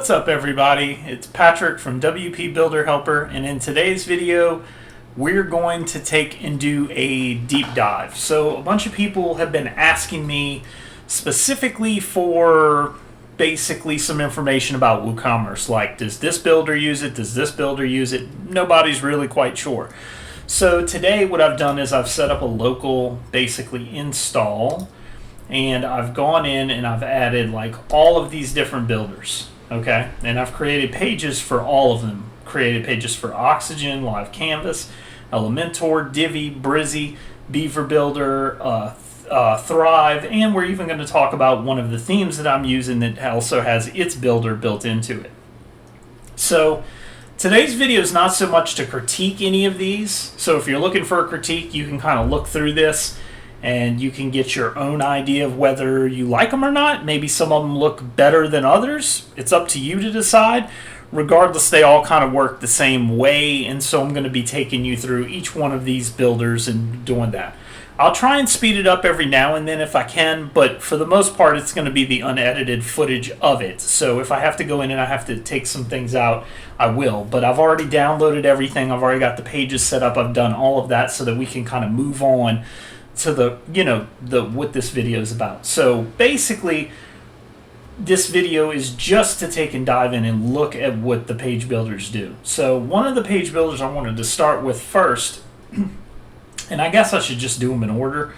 What's up, everybody? It's Patrick from wpbuilderhelper, and in today's video we're going to take and do a deep dive. So a bunch of people have been asking me specifically for basically some information about WooCommerce, like does this builder use it, does this builder use it? Nobody's really quite sure. So today what I've done is I've set up a local basically install, and I've gone in and I've added like all of these different builders. Okay, and I've created pages for all of them. Created pages for Oxygen, Live Canvas, Elementor, Divi, Brizzy, Beaver Builder, Thrive, and we're even going to talk about one of the themes that I'm using that also has its builder built into it. So today's video is not so much to critique any of these. So if you're looking for a critique, you can kind of look through this and you can get your own idea of whether you like them or not. Maybe some of them look better than others. It's up to you to decide. Regardless, they all kind of work the same way, and so I'm going to be taking you through each one of these builders and doing that. I'll try and speed it up every now and then if I can, but for the most part it's going to be the unedited footage of it. So if I have to go in and I have to take some things out, I will. But I've already downloaded everything. I've already got the pages set up. I've done all of that so that we can kind of move on to the what this video is about. So basically this video is just to take and dive in and look at what the page builders do. So one of the page builders I wanted to start with first, and I guess I should just do them in order.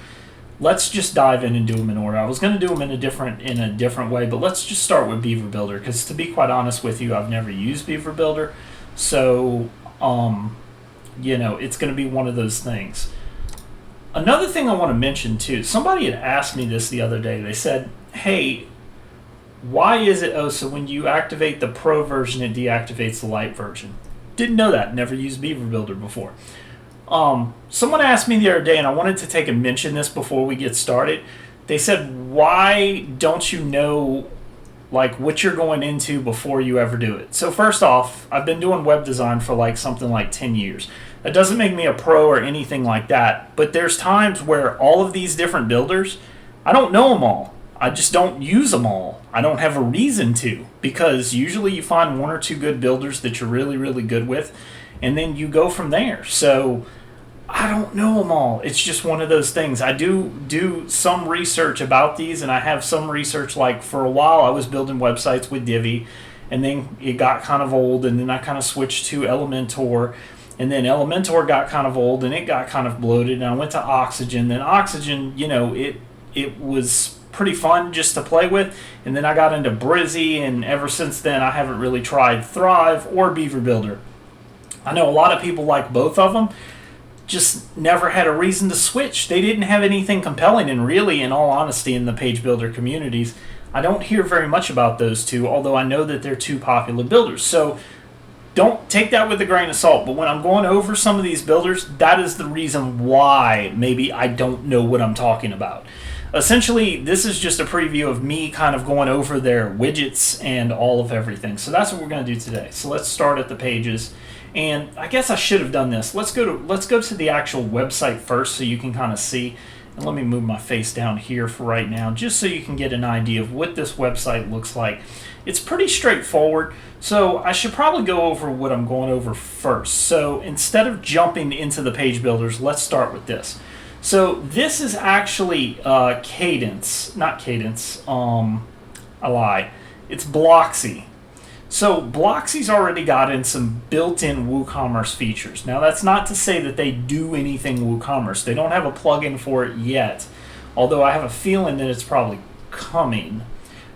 Let's just dive in and do them in order. I was going to do them in a different way, but let's just start with Beaver Builder, because to be quite honest with you, I've never used Beaver Builder. So it's going to be one of those things. Another thing I want to mention too, somebody had asked me this the other day. They said, hey, why is it, so when you activate the Pro version, it deactivates the Lite version? Didn't know that, never used Beaver Builder before. Someone asked me the other day, and I wanted to take and mention this before we get started. They said, why don't you know like what you're going into before you ever do it? So first off, I've been doing web design for like something like 10 years. That doesn't make me a pro or anything like that, but there's times where all of these different builders, I don't know them all. I just don't use them all. I don't have a reason to, because usually you find one or two good builders that you're really, really good with, and then you go from there. So I don't know them all. It's just one of those things. I do some research about these, and I have some research. Like for a while I was building websites with Divi, and then it got kind of old, and then I kind of switched to Elementor, and then Elementor got kind of old and it got kind of bloated, and I went to Oxygen. Then Oxygen, it was pretty fun just to play with, and then I got into Brizzy, and ever since then I haven't really tried Thrive or Beaver Builder. I know a lot of people like both of them, just never had a reason to switch. They didn't have anything compelling, and really, in all honesty, in the page builder communities, I don't hear very much about those two, although I know that they're two popular builders. So don't take that with a grain of salt, but when I'm going over some of these builders, that is the reason why maybe I don't know what I'm talking about. Essentially, this is just a preview of me kind of going over their widgets and all of everything. So that's what we're going to do today. So let's start at the pages. And I guess I should have done this. Let's go to the actual website first so you can kind of see. And let me move my face down here for right now, just so you can get an idea of what this website looks like. It's pretty straightforward. So I should probably go over what I'm going over first. So instead of jumping into the page builders, let's start with this. So this is actually Cadence, not Cadence, I lie. It's Blocksy. So Blocksy's already got in some built-in WooCommerce features. Now that's not to say that they do anything WooCommerce. They don't have a plugin for it yet, although I have a feeling that it's probably coming.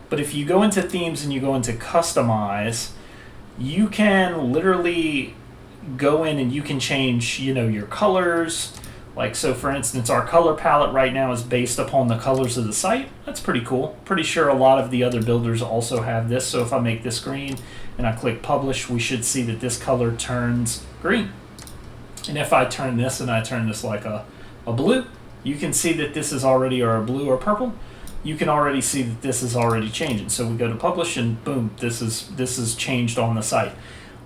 But if you go into themes and you go into customize, you can literally go in and you can change, your colors. Like, so for instance, our color palette right now is based upon the colors of the site. That's pretty cool. Pretty sure a lot of the other builders also have this. So if I make this green and I click publish, we should see that this color turns green. And if I turn this and I turn this like a blue, you can see that this is already, or a blue or purple, you can already see that this is already changing. So we go to publish and boom, this is changed on the site.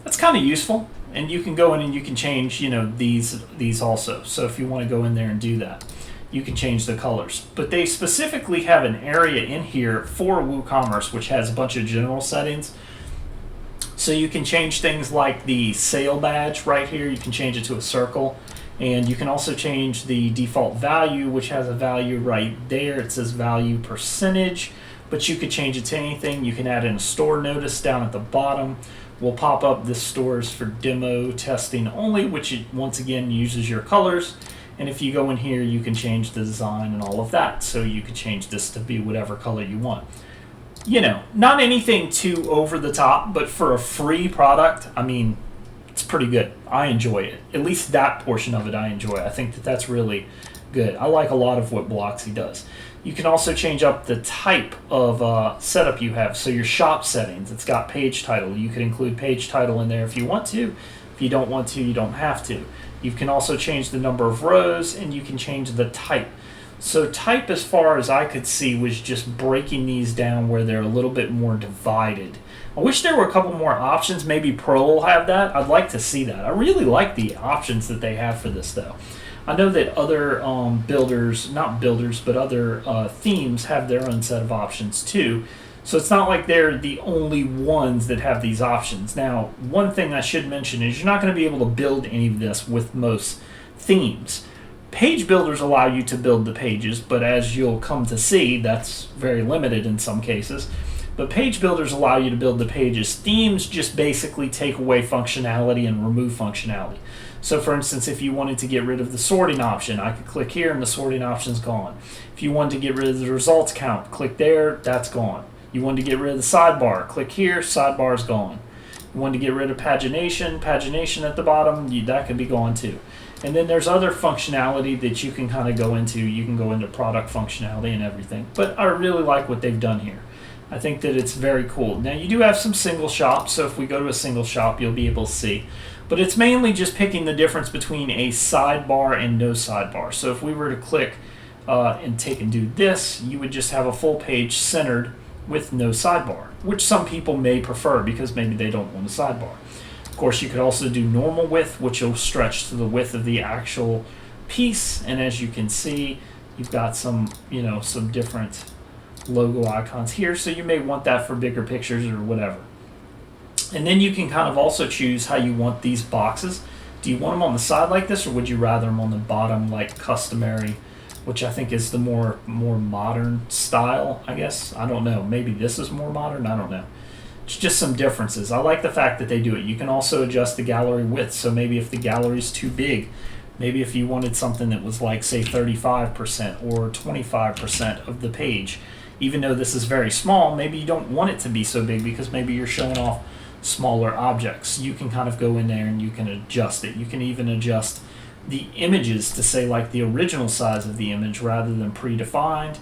That's kind of useful. And you can go in and you can change, these also. So if you want to go in there and do that, you can change the colors. But they specifically have an area in here for WooCommerce, which has a bunch of general settings. So you can change things like the sale badge right here. You can change it to a circle. And you can also change the default value, which has a value right there. It says value percentage, but you could change it to anything. You can add in a store notice down at the bottom. We'll pop up this store is for demo testing only, which once again uses your colors. And if you go in here, you can change the design and all of that. So you could change this to be whatever color you want. You know, not anything too over the top, but for a free product, I mean, it's pretty good. I enjoy it. At least that portion of it I enjoy. I think that that's really good. I like a lot of what Blocksy does. You can also change up the type of setup you have. So your shop settings, it's got page title. You can include page title in there if you want to. If you don't want to, you don't have to. You can also change the number of rows, and you can change the type. So type, as far as I could see, was just breaking these down where they're a little bit more divided. I wish there were a couple more options. Maybe Pro will have that. I'd like to see that. I really like the options that they have for this, though. I know that other other themes have their own set of options, too. So it's not like they're the only ones that have these options. Now, one thing I should mention is you're not going to be able to build any of this with most themes. Page builders allow you to build the pages, but as you'll come to see, that's very limited in some cases. But page builders allow you to build the pages. Themes just basically take away functionality and remove functionality. So for instance, if you wanted to get rid of the sorting option, I could click here and the sorting option's gone. If you wanted to get rid of the results count, click there, that's gone. You wanted to get rid of the sidebar, click here, sidebar's gone. You wanted to get rid of pagination at the bottom, that could be gone too. And then there's other functionality that you can kind of go into. You can go into product functionality and everything. But I really like what they've done here. I think that it's very cool. Now you do have some single shops, so if we go to a single shop, you'll be able to see. But it's mainly just picking the difference between a sidebar and no sidebar. So if we were to click and take and do this, you would just have a full page centered with no sidebar, which some people may prefer because maybe they don't want a sidebar. Of course, you could also do normal width, which will stretch to the width of the actual piece. And as you can see, you've got some different logo icons here. So you may want that for bigger pictures or whatever. And then you can kind of also choose how you want these boxes. Do you want them on the side like this, or would you rather them on the bottom like customary, which I think is the more modern style, I guess. I don't know. Maybe this is more modern. I don't know. It's just some differences. I like the fact that they do it. You can also adjust the gallery width. So maybe if the gallery's too big, maybe if you wanted something that was like, say, 35% or 25% of the page, even though this is very small, maybe you don't want it to be so big because maybe you're showing off smaller objects. You can kind of go in there and you can adjust it. You can even adjust the images to say like the original size of the image rather than predefined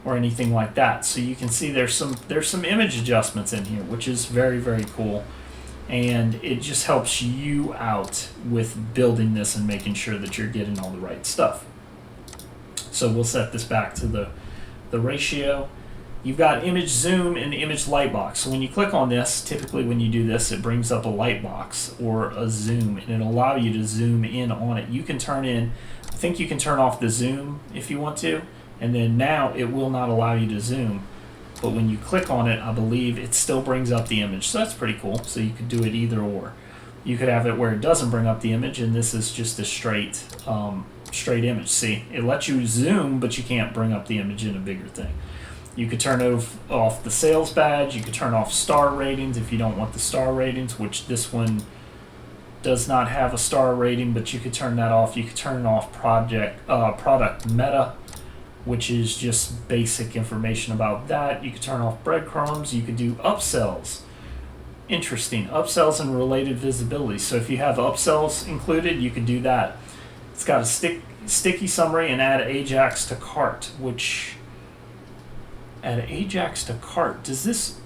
or anything like that. So you can see there's some image adjustments in here, which is very, very cool. And it just helps you out with building this and making sure that you're getting all the right stuff. So we'll set this back to the ratio. You've got image zoom and image light box. So when you click on this, typically when you do this, it brings up a light box or a zoom, and it'll allow you to zoom in on it. You can turn in, I think you can turn off the zoom if you want to, and then now it will not allow you to zoom. But when you click on it, I believe it still brings up the image. So that's pretty cool. So you could do it either or. You could have it where it doesn't bring up the image, and this is just a straight image. See, it lets you zoom, but you can't bring up the image in a bigger thing. You could turn off the sales badge. You could turn off star ratings if you don't want the star ratings, which this one does not have a star rating, but you could turn that off. You could turn off product meta, which is just basic information about that. You could turn off breadcrumbs. You could do upsells. Interesting. Upsells and related visibility. So if you have upsells included, you could do that. It's got a sticky summary and add Ajax to cart, which... Add Ajax to cart. Does this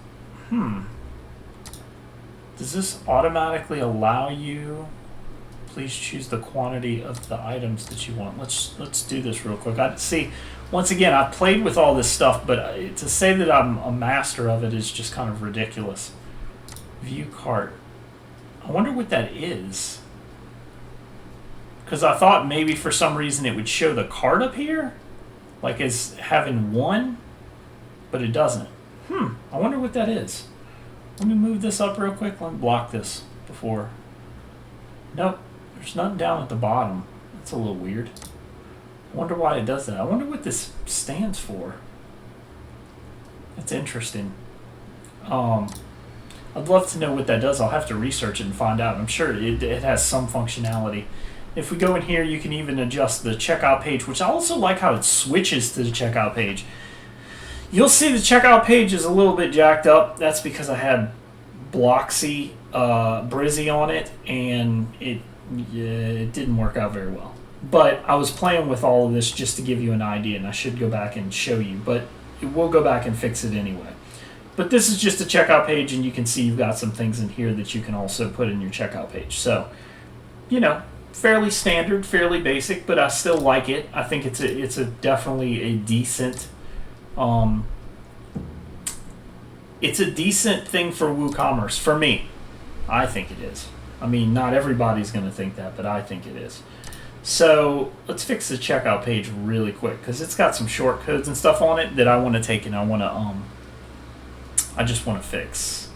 automatically allow you? Please choose the quantity of the items that you want. Let's do this real quick. Once again, I've played with all this stuff, but to say that I'm a master of it is just kind of ridiculous. View cart. I wonder what that is. Because I thought maybe for some reason it would show the cart up here, like as having one. But it doesn't. I wonder what that is. Let me move this up real quick. Let me block this before. Nope, there's nothing down at the bottom. That's a little weird. I wonder why it does that. I wonder what this stands for. That's interesting. I'd love to know what that does. I'll have to research it and find out. I'm sure it has some functionality. If we go in here, you can even adjust the checkout page, which I also like how it switches to the checkout page. You'll see the checkout page is a little bit jacked up. That's because I had Blocksy, Brizzy on it, and it didn't work out very well. But I was playing with all of this just to give you an idea, and I should go back and show you. But we'll go back and fix it anyway. But this is just a checkout page, and you can see you've got some things in here that you can also put in your checkout page. So, you know, fairly standard, fairly basic, but I still like it. I think it's a definitely a decent it's a decent thing for WooCommerce for me. I think it is. I mean, not everybody's going to think that, but I think it is. So let's fix the checkout page really quick because it's got some short codes and stuff on it that I want to take and I just want to fix.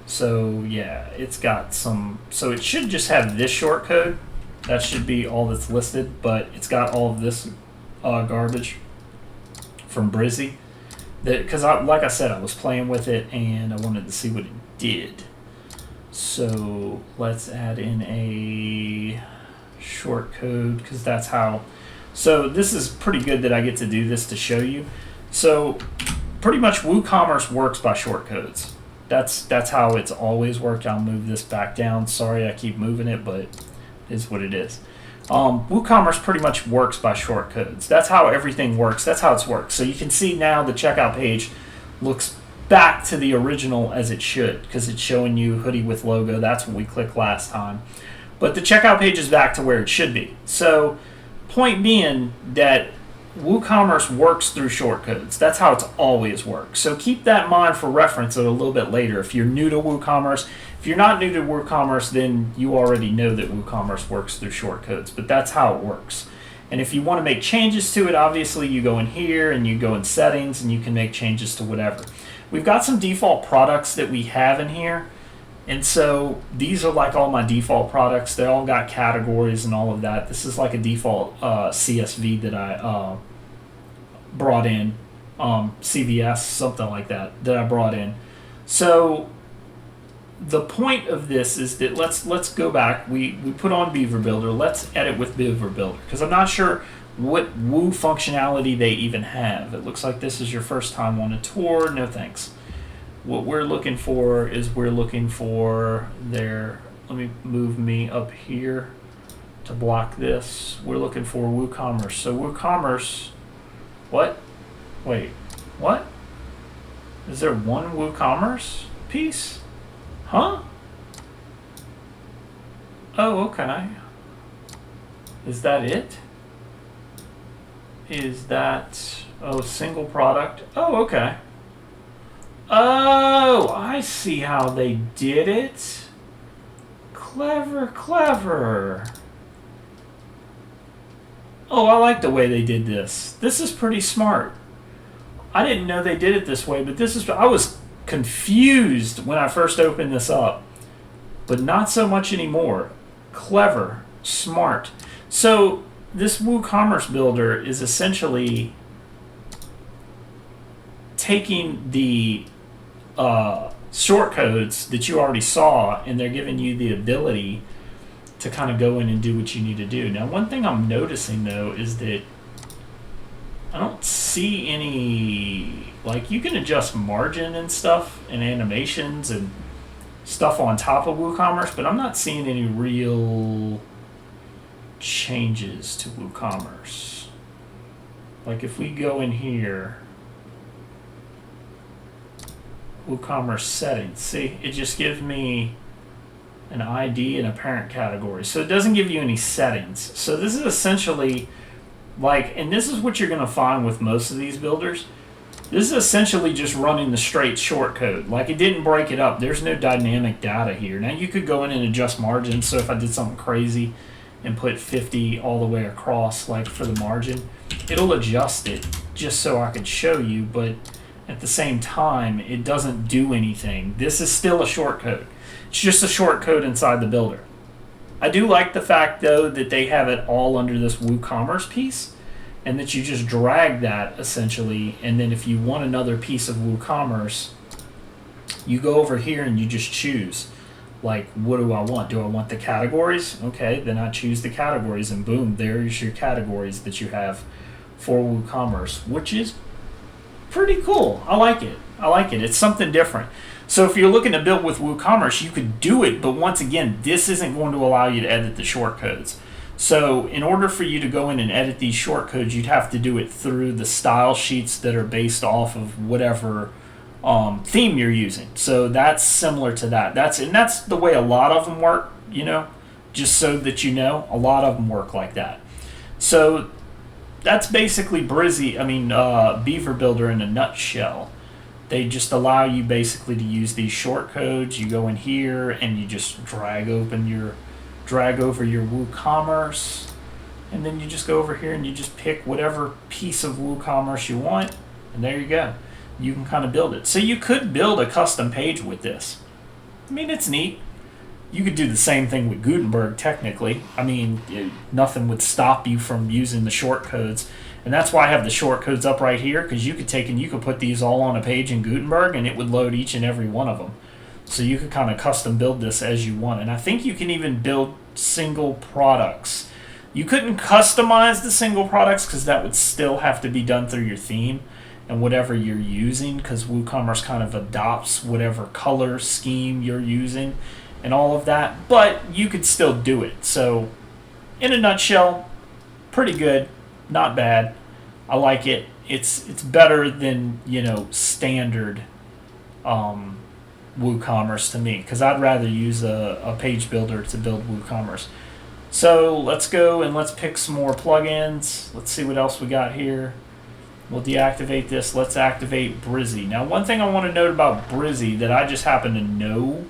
So yeah, it's got some. So it should just have this short code. That should be all that's listed, but it's got all of this garbage from Brizzy. Because like I said, I was playing with it and I wanted to see what it did. So let's add in a short code because that's how. So this is pretty good that I get to do this to show you. So pretty much WooCommerce works by short codes. That's how it's always worked. I'll move this back down. Sorry, I keep moving it, but it is what it is. WooCommerce pretty much works by short codes. That's how everything works. That's how it's worked. So you can see now the checkout page looks back to the original as it should because it's showing you hoodie with logo. That's what we clicked last time. But the checkout page is back to where it should be. So point being that WooCommerce works through short codes. That's how it's always worked. So keep that in mind for reference a little bit later. If you're new to WooCommerce, if you're not new to WooCommerce, then you already know that WooCommerce works through short codes. But that's how it works. And if you want to make changes to it, obviously you go in here and you go in settings and you can make changes to whatever. We've got some default products that we have in here. And so these are like all my default products. They all got categories and all of that. This is like a default CSV that I brought in, CVS, something like that I brought in. So the point of this is that let's go back. We put on Beaver Builder. Let's edit with Beaver Builder because I'm not sure what Woo functionality they even have. It looks like this is your first time on a tour. No thanks. What we're looking for is their, let me move me up here to block this. We're looking for WooCommerce. So WooCommerce, what? Wait, what? Is there one WooCommerce piece? Huh? Oh, okay. Is that it? Is that, oh, single product? Oh, okay. Oh, I see how they did it. Clever, clever. Oh, I like the way they did this. This is pretty smart. I didn't know they did it this way, but this is, I was confused when I first opened this up, but not so much anymore. Clever, smart. So this WooCommerce builder is essentially taking the short codes that you already saw, and they're giving you the ability to kind of go in and do what you need to do. Now, one thing I'm noticing though is that I don't see any, like, you can adjust margin and stuff and animations and stuff on top of WooCommerce, but I'm not seeing any real changes to WooCommerce. Like if we go in here, WooCommerce settings, see, it just gives me an ID and a parent category. So it doesn't give you any settings. So this is essentially like, and this is what you're going to find with most of these builders. This is essentially just running the straight short code. Like it didn't break it up. There's no dynamic data here. Now you could go in and adjust margins. So if I did something crazy and put 50 all the way across, like for the margin, it'll adjust it just so I could show you. But At the same time, it doesn't do anything. This is still a shortcode. It's just a shortcode inside the builder. I do like the fact, though, that they have it all under this WooCommerce piece, and that you just drag that, essentially, and then if you want another piece of WooCommerce, you go over here and you just choose. Like, what do I want? Do I want the categories? Okay, then I choose the categories, and boom, there's your categories that you have for WooCommerce, which is pretty cool. I like it. I like it. It's something different. So if you're looking to build with WooCommerce, you could do it, but once again, this isn't going to allow you to edit the shortcodes. So in order for you to go in and edit these shortcodes, you'd have to do it through the style sheets that are based off of whatever theme you're using. So that's similar to that. That's the way a lot of them work, just so that you know, a lot of them work like that. So that's basically Beaver Builder in a nutshell. They just allow you basically to use these shortcodes. You go in here and you just drag over your WooCommerce, and then you just go over here and you just pick whatever piece of WooCommerce you want, and there you go. You can kind of build it. So you could build a custom page with this. I mean, it's neat. You could do the same thing with Gutenberg, technically. I mean, nothing would stop you from using the shortcodes. And that's why I have the shortcodes up right here, because you could put these all on a page in Gutenberg, and it would load each and every one of them. So you could kind of custom build this as you want. And I think you can even build single products. You couldn't customize the single products, because that would still have to be done through your theme and whatever you're using, because WooCommerce kind of adopts whatever color scheme you're using and all of that, but you could still do it. So in a nutshell, pretty good, not bad. I like it. It's better than standard WooCommerce to me, because I'd rather use a page builder to build WooCommerce. So let's go and let's pick some more plugins. Let's see what else we got here. We'll deactivate this. Let's activate Blocksy. Now, one thing I want to note about Blocksy that I just happen to know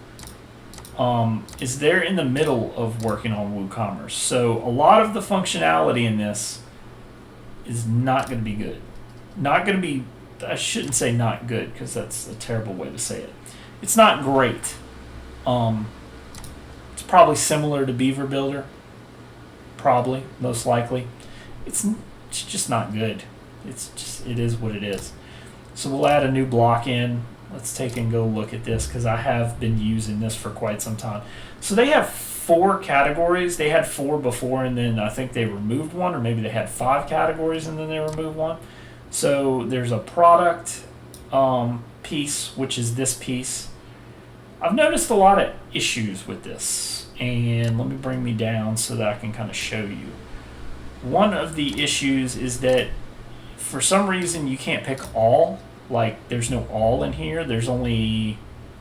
is they're in the middle of working on WooCommerce. So a lot of the functionality in this is not going to be good. Not going to be, I shouldn't say not good, because that's a terrible way to say it. It's not great. It's probably similar to Beaver Builder. Probably, most likely. It's just not good. It is what it is. So we'll add a new block in. Let's take and go look at this, because I have been using this for quite some time. So they have 4 categories. They had 4 before, and then I think they removed one, or maybe they had 5 categories and then they removed one. So there's a product piece, which is this piece. I've noticed a lot of issues with this, and let me bring me down so that I can kind of show you. One of the issues is that for some reason you can't pick all. Like, there's no all in here. There's only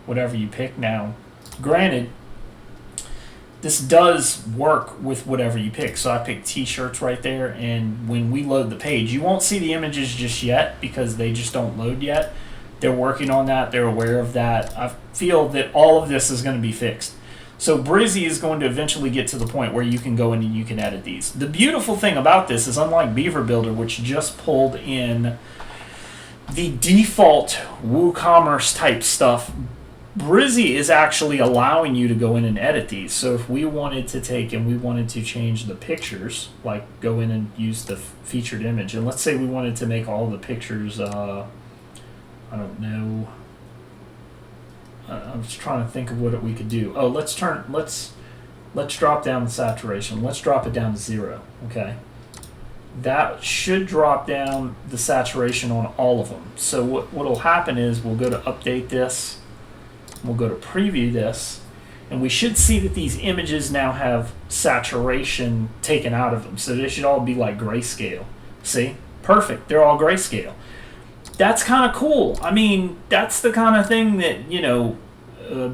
whatever you pick. Now, granted, this does work with whatever you pick. So I picked t-shirts right there, and when we load the page, you won't see the images just yet because they just don't load yet. They're working on that. They're aware of that. I feel that all of this is going to be fixed. So Blocksy is going to eventually get to the point where you can go in and you can edit these. The beautiful thing about this is, unlike Beaver Builder, which just pulled in the default WooCommerce type stuff, Blocksy is actually allowing you to go in and edit these. So if we wanted to take and we wanted to change the pictures, like go in and use the featured image, and let's say we wanted to make all the pictures, I don't know, I'm just trying to think of what we could do. Oh, let's drop down the saturation. Let's drop it down to 0. Okay. That should drop down the saturation on all of them. So what will happen is we'll go to update this. We'll go to preview this. And we should see that these images now have saturation taken out of them. So they should all be like grayscale. See? Perfect. They're all grayscale. That's kind of cool. I mean, that's the kind of thing that,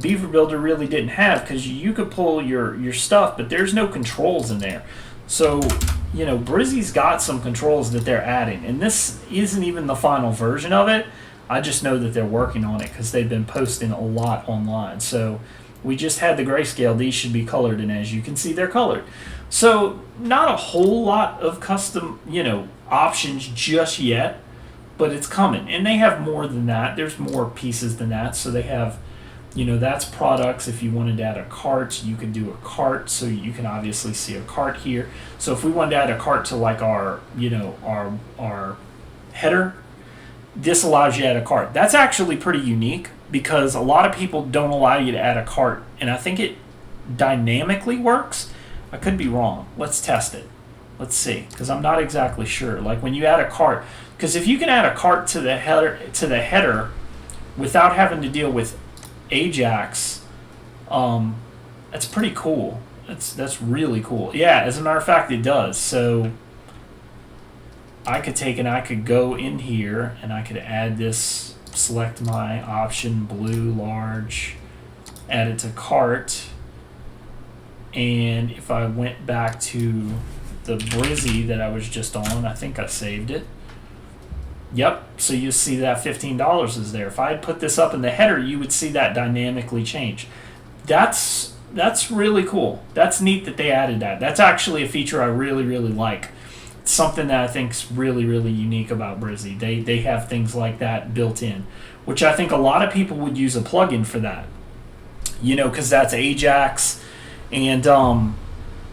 Beaver Builder really didn't have, because you could pull your stuff, but there's no controls in there. So, Blossy's got some controls that they're adding, and this isn't even the final version of it. I just know that they're working on it because they've been posting a lot online. So we just had the grayscale. These should be colored, and as you can see, they're colored. So not a whole lot of custom, options just yet. but it's coming. And they have more than that. There's more pieces than that. So they have, that's products. If you wanted to add a cart, you could do a cart. So you can obviously see a cart here. So if we wanted to add a cart to like our header, this allows you to add a cart. That's actually pretty unique because a lot of people don't allow you to add a cart. And I think it dynamically works. I could be wrong. Let's test it. Let's see, because I'm not exactly sure. Like when you add a cart, because if you can add a cart to the header without having to deal with Ajax, that's pretty cool. That's really cool. Yeah, as a matter of fact, it does. So I could go in here and I could add this, select my option, blue, large, add it to cart. And if I went back to the Blocksy that I was just on, I think I saved it. Yep, so you see that $15 is there. If I had put this up in the header, you would see that dynamically change. That's really cool. That's neat that they added that. That's actually a feature I really, really like. It's something that I think is really, really unique about Blocksy. They have things like that built in, which I think a lot of people would use a plugin for that. Because that's Ajax and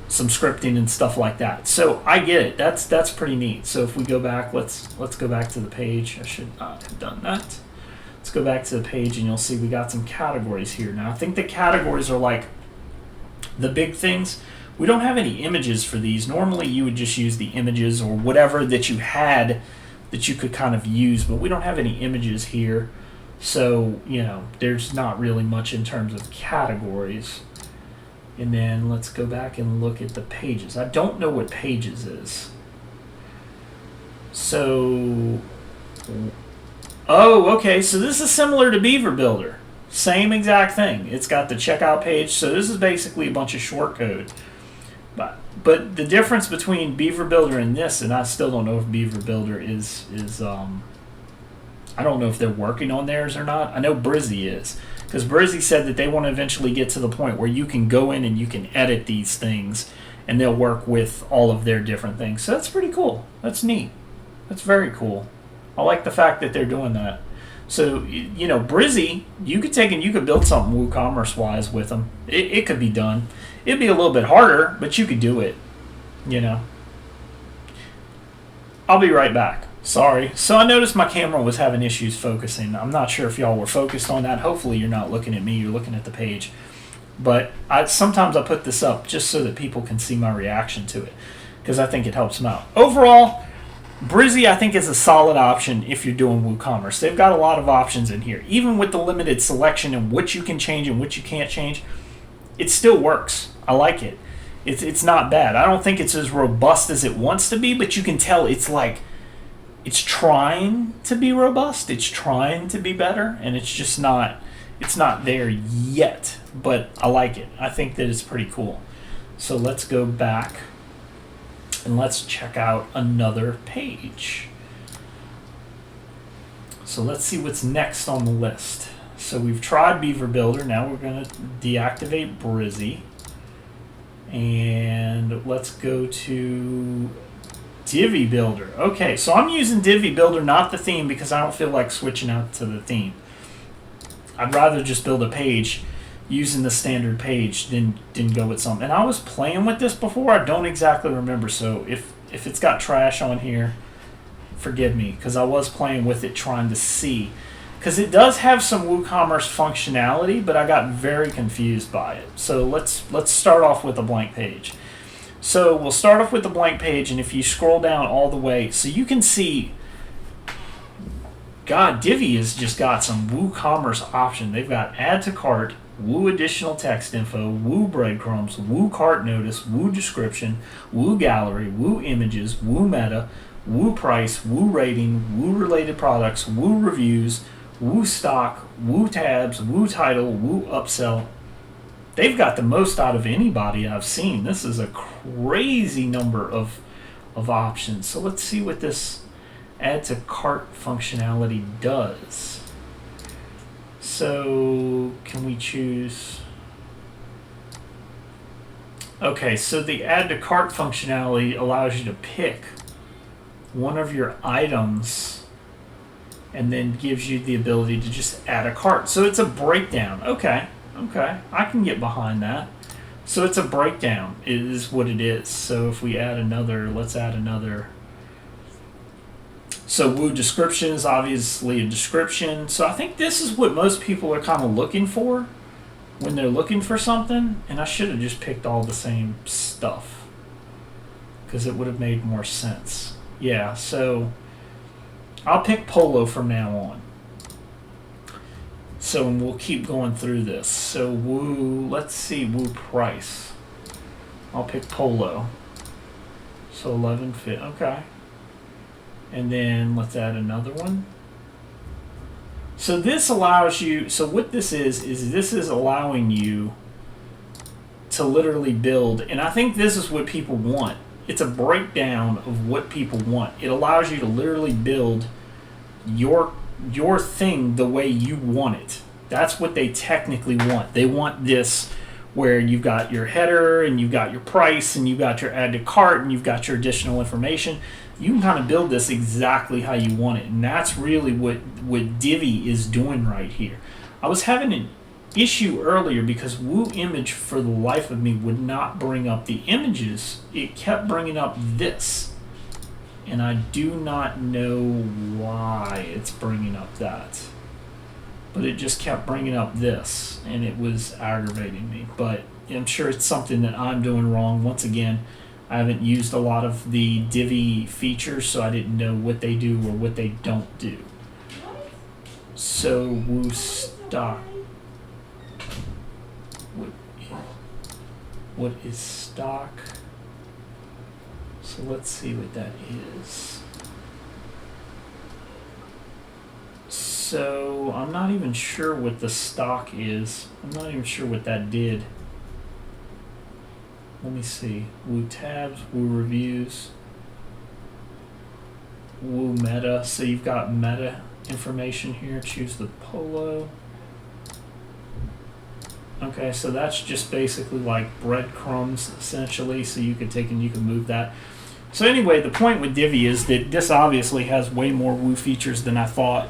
some scripting and stuff like that. So I get it. That's pretty neat. So if we go back, let's go back to the page. I should not have done that. Let's go back to the page and you'll see we got some categories here. Now I think the categories are like the big things. We don't have any images for these. Normally you would just use the images or whatever that you had that you could kind of use, but we don't have any images here. So, there's not really much in terms of categories. And then let's go back and look at the pages. I don't know what pages is. So, okay. So this is similar to Beaver Builder. Same exact thing. It's got the checkout page. So this is basically a bunch of short code. But the difference between Beaver Builder and this, and I still don't know if Beaver Builder is I don't know if they're working on theirs or not. I know Blocksy is. Because Blocksy said that they want to eventually get to the point where you can go in and you can edit these things and they'll work with all of their different things. So that's pretty cool. That's neat. That's very cool. I like the fact that they're doing that. So, Blocksy, you could take and you could build something WooCommerce wise with them. It could be done. It'd be a little bit harder, but you could do it. I'll be right back. Sorry. So I noticed my camera was having issues focusing. I'm not sure if y'all were focused on that. Hopefully you're not looking at me, you're looking at the page. But sometimes I put this up just so that people can see my reaction to it, because I think it helps them out. Overall, Blocksy I think is a solid option if you're doing WooCommerce. They've got a lot of options in here. Even with the limited selection and what you can change and what you can't change, it still works. I like it. It's not bad. I don't think it's as robust as it wants to be, but you can tell it's trying to be robust, it's trying to be better, and it's not there yet, but I like it. I think that it's pretty cool. So let's go back and let's check out another page. So let's see what's next on the list. So we've tried Beaver Builder, now we're going to deactivate Blocksy. And let's go to Divi Builder. Okay, so I'm using Divi Builder, not the theme, because I don't feel like switching out to the theme. I'd rather just build a page using the standard page than go with something. And I was playing with this before. I don't exactly remember, so if it's got trash on here, forgive me, because I was playing with it trying to see. Because it does have some WooCommerce functionality, but I got very confused by it. So let's start off with a blank page. So we'll start off with the blank page, and if you scroll down all the way, so you can see, God, Divi has just got some WooCommerce option. They've got add to cart, Woo additional text info, Woo breadcrumbs, Woo cart notice, Woo description, Woo gallery, Woo images, Woo meta, Woo price, Woo rating, Woo related products, Woo reviews, Woo stock, Woo tabs, Woo title, Woo upsell. They've got the most out of anybody I've seen. This is a crazy number of options. So let's see what this add to cart functionality does. So can we choose? Okay, so the add to cart functionality allows you to pick one of your items and then gives you the ability to just add a cart. So it's a breakdown. Okay, I can get behind that. So it's a breakdown, is what it is. So if we add another, let's add another. So Woo description is obviously a description. So I think this is what most people are kind of looking for when they're looking for something. And I should have just picked all the same stuff because it would have made more sense. Yeah, so I'll pick Polo from now on. So we'll keep going through this. So Woo, let's see, Woo price. I'll pick Polo. So 11 fit, okay. And then let's add another one. So this allows you, so what this is this is allowing you to literally build, and I think this is what people want. It's a breakdown of what people want. It allows you to literally build your thing the way you want it. That's what they technically want. They want this where you've got your header and you've got your price and you've got your add to cart and you've got your additional information. You can kind of build this exactly how you want it, and that's really what Divi is doing right here. I was having an issue earlier because Woo image for the life of me would not bring up the images. It kept bringing up this, and I do not know why it's bringing up that, but it just kept bringing up this, and it was aggravating me. But I'm sure it's something that I'm doing wrong. Once again, I haven't used a lot of the Divi features, so I didn't know what they do or what they don't do. So Woo stock. What is stock? So let's see what that is. So I'm not even sure what the stock is. I'm not even sure what that did. Let me see. Woo tabs, Woo reviews, Woo meta. So you've got meta information here. Choose the Polo. Okay, so that's just basically like breadcrumbs essentially. So you can take and you can move that. So anyway, the point with Divi is that this obviously has way more Woo features than I thought.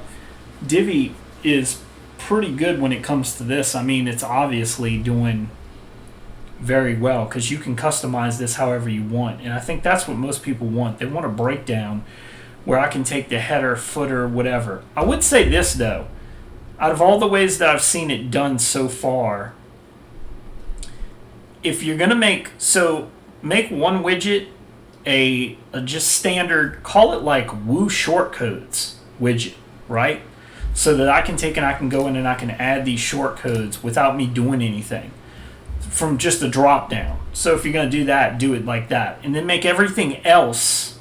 Divi is pretty good when it comes to this. I mean, it's obviously doing very well because you can customize this however you want, and I think that's what most people want. They want a breakdown where I can take the header, footer, whatever. I would say this though, out of all the ways that I've seen it done so far, if you're gonna make one widget a just standard, call it like Woo shortcodes widget, right? So that I can take and I can go in and I can add these shortcodes without me doing anything from just a drop down. So if you're going to do that, do it like that. And then make everything else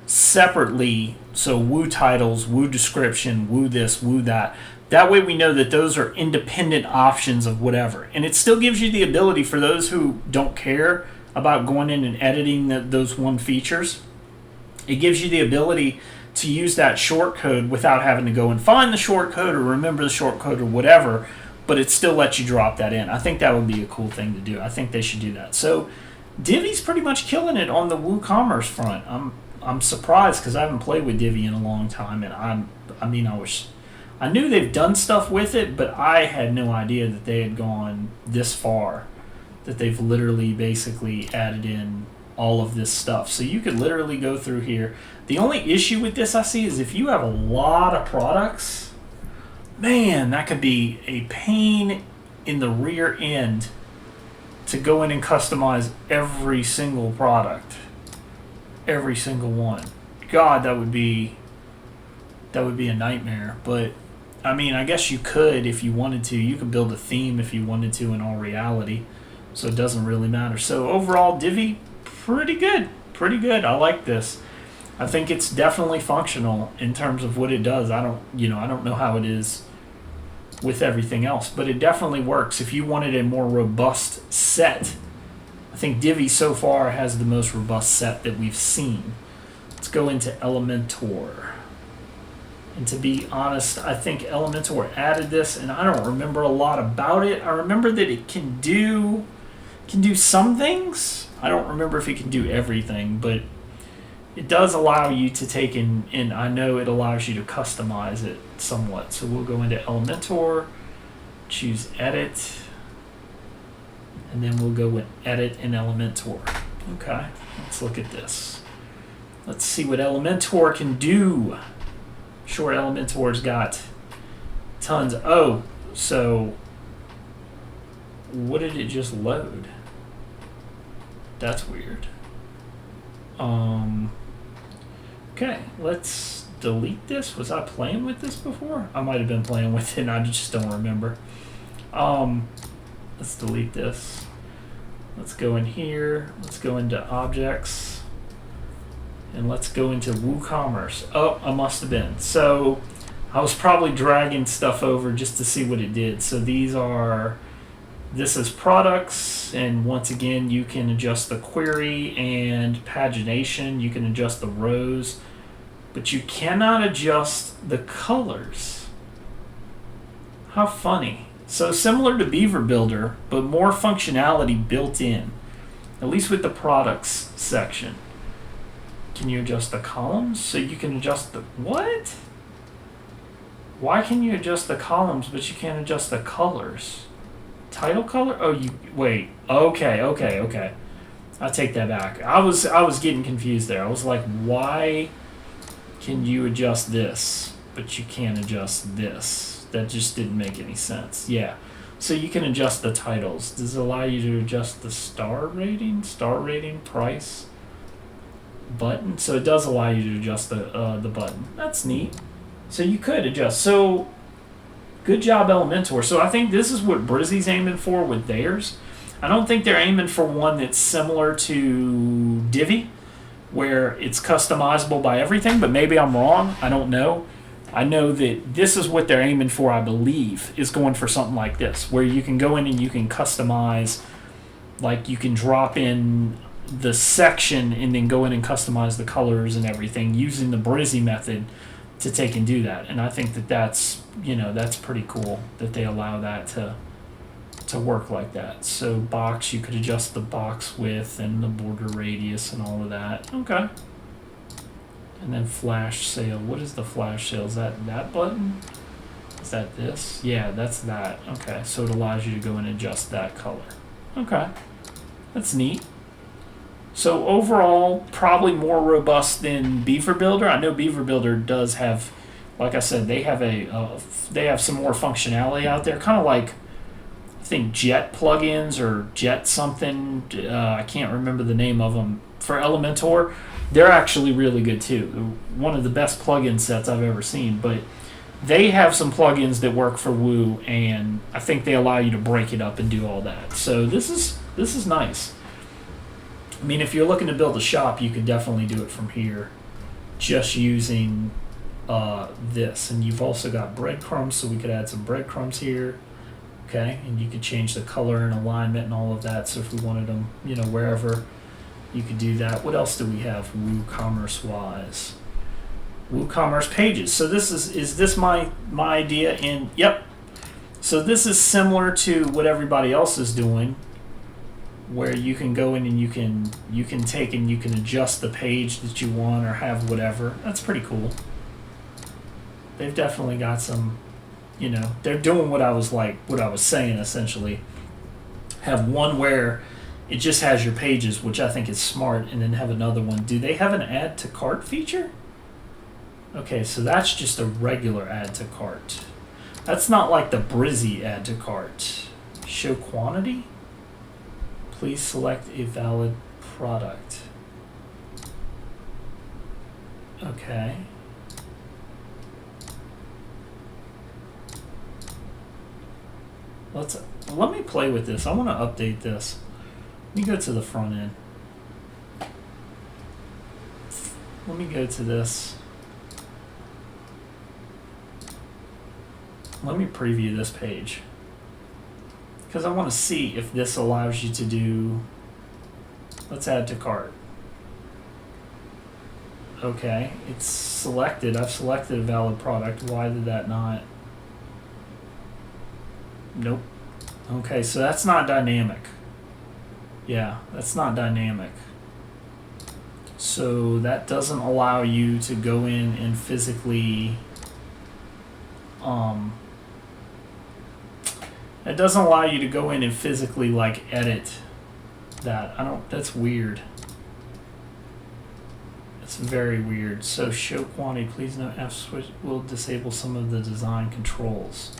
separately. So Woo titles, Woo description, Woo this, Woo that. That way we know that those are independent options of whatever. And it still gives you the ability for those who don't care about going in and editing those one features. It gives you the ability to use that shortcode without having to go and find the shortcode or remember the shortcode or whatever, but it still lets you drop that in. I think that would be a cool thing to do. I think they should do that. So Divi's pretty much killing it on the WooCommerce front. I'm surprised because I haven't played with Divi in a long time, and I knew they've done stuff with it, but I had no idea that they had gone this far, that they've literally basically added in all of this stuff. So you could literally go through here. The only issue with this I see is if you have a lot of products, man, that could be a pain in the rear end to go in and customize every single product, every single one. God, that would be a nightmare. But I mean, I guess you could if you wanted to. You could build a theme if you wanted to in all reality. So it doesn't really matter. So overall, Divi, pretty good. I like this. I think it's definitely functional in terms of what it does. I don't know how it is with everything else, but it definitely works. If you wanted a more robust set, I think Divi so far has the most robust set that we've seen. Let's go into Elementor. And to be honest, I think Elementor added this, and I don't remember a lot about it. I remember that it can do some things. I don't remember if it can do everything, but it does allow you to take in, and I know it allows you to customize it somewhat. So we'll go into Elementor, choose Edit, and then we'll go with Edit in Elementor. Okay, let's look at this. Let's see what Elementor can do. I'm sure Elementor's got tons. Oh, so what did it just load? That's weird. Okay, let's delete this. Was I playing with this before? I might have been playing with it and I just don't remember. Let's delete this. Let's go in here. Let's go into objects. And let's go into WooCommerce. Oh, I must have been. So I was probably dragging stuff over just to see what it did. So this is products, and once again you can adjust the query and pagination. You can adjust the rows, but you cannot adjust the colors. How funny. So similar to Beaver Builder, but more functionality built in, at least with the products section. Can you adjust the columns? So you can adjust the what? Why can you adjust the columns but you can't adjust the colors? Title color? Oh, you wait. Okay. I take that back. I was getting confused there. I was like, why can you adjust this but you can't adjust this? That just didn't make any sense. Yeah. So you can adjust the titles. Does it allow you to adjust the star rating, price, button? So it does allow you to adjust the button. That's neat. So you could adjust. So good job, Elementor. So I think this is what Brizzy's aiming for with theirs. I don't think they're aiming for one that's similar to Divi, where it's customizable by everything, but maybe I'm wrong. I don't know. I know that this is what they're aiming for, I believe, is going for something like this, where you can go in and you can customize, like you can drop in the section and then go in and customize the colors and everything using the Brizzy method to take and do that. And I think that that's pretty cool that they allow that to work like that. So box, you could adjust the box width and the border radius and all of that. Okay. And then flash sale. What is the flash sale? Is that button? Is that this? Yeah, that's that. Okay, so it allows you to go and adjust that color. Okay, that's neat. So overall, probably more robust than Beaver Builder. I know Beaver Builder does have, like I said, they have some more functionality out there, kind of like I think Jet plugins or Jet something. I can't remember the name of them for Elementor. They're actually really good too. One of the best plugin sets I've ever seen. But they have some plugins that work for Woo, and I think they allow you to break it up and do all that. So this is nice. I mean, if you're looking to build a shop, you could definitely do it from here, just using this. And you've also got breadcrumbs, so we could add some breadcrumbs here. Okay, and you could change the color and alignment and all of that. So if we wanted them, wherever, you could do that. What else do we have WooCommerce wise? WooCommerce pages. So this is this my idea? And yep. So this is similar to what everybody else is doing, where you can go in and you can take and you can adjust the page that you want or have whatever. That's pretty cool. They've definitely got some, they're doing what I was saying essentially. Have one where it just has your pages, which I think is smart, and then have another one. Do they have an add to cart feature? Okay, so that's just a regular add to cart. That's not like the Brizzy add to cart. Show quantity? Please select a valid product. Okay. Let me play with this. I want to update this. Let me go to the front end. Let me go to this. Let me preview this page, because I want to see if this allows you to do, let's add to cart. Okay, it's selected. I've selected a valid product. Why did that not? Nope. Okay, so that's not dynamic. Yeah, that's not dynamic. So that doesn't allow you to go in and physically, it doesn't allow you to go in and physically like edit that. That's weird. It's very weird. So show quantity, please note F switch will disable some of the design controls.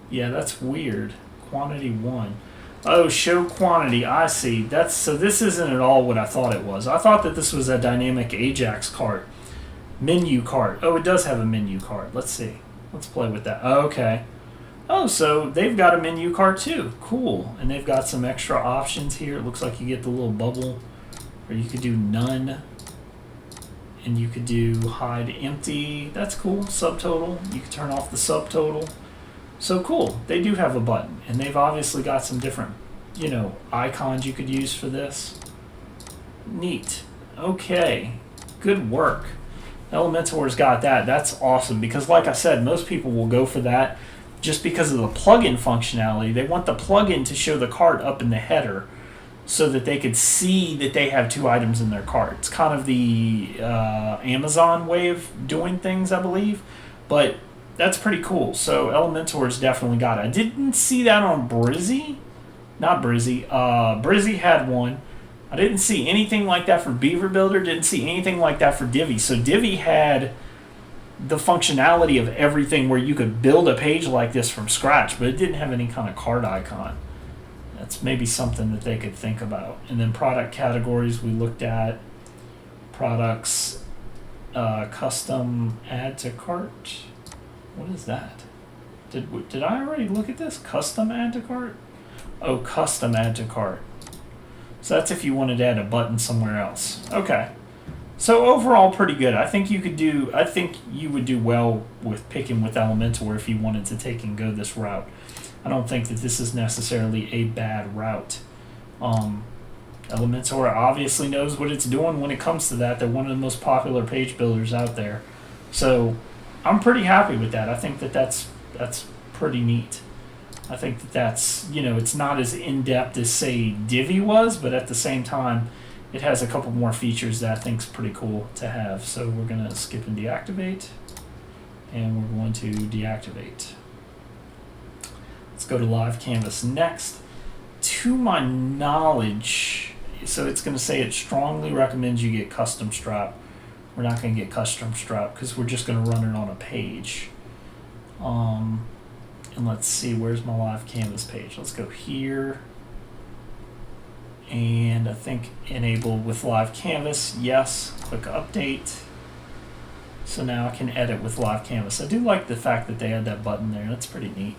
Yeah, that's weird. Quantity 1. Oh, show quantity. I see. So this isn't at all what I thought it was. I thought that this was a dynamic Ajax cart. Menu cart. Oh, it does have a menu cart. Let's see. Let's play with that. Okay. Oh, so they've got a menu cart too. Cool. And they've got some extra options here. It looks like you get the little bubble, or you could do none. And you could do hide empty. That's cool. Subtotal. You could turn off the subtotal. So cool. They do have a button, and they've obviously got some different, icons you could use for this. Neat. Okay. Good work. Elementor's got that. That's awesome, because like I said, most people will go for that just because of the plugin functionality. They want the plugin to show the cart up in the header so that they could see that they have 2 items in their cart. It's kind of the Amazon way of doing things, I believe, but that's pretty cool. So Elementor's definitely got it. I didn't see that on Brizzy. Not Brizzy. Brizzy had one. I didn't see anything like that for Beaver Builder. Didn't see anything like that for Divi. So Divi had the functionality of everything where you could build a page like this from scratch, but it didn't have any kind of card icon. That's maybe something that they could think about. And then product categories we looked at. Products, custom add to cart. What is that? Did I already look at this? Custom add to cart? Oh, custom add to cart. So that's if you wanted to add a button somewhere else. Okay. So overall, pretty good. I think you would do well with picking with Elementor if you wanted to take and go this route. I don't think that this is necessarily a bad route. Elementor obviously knows what it's doing when it comes to that. They're one of the most popular page builders out there. So I'm pretty happy with that. I think that that's pretty neat. I think that that's, it's not as in-depth as, say, Divi was, but at the same time, it has a couple more features that I think is pretty cool to have. So we're going to skip and deactivate, and we're going to deactivate. Let's go to Live Canvas next. To my knowledge, so it's going to say it strongly recommends you get custom strap. We're not going to get custom strap because we're just going to run it on a page. And let's see, where's my Live Canvas page? Let's go here. And I think enable with Live Canvas. Yes. Click update. So now I can edit with Live Canvas. I do like the fact that they had that button there. That's pretty neat.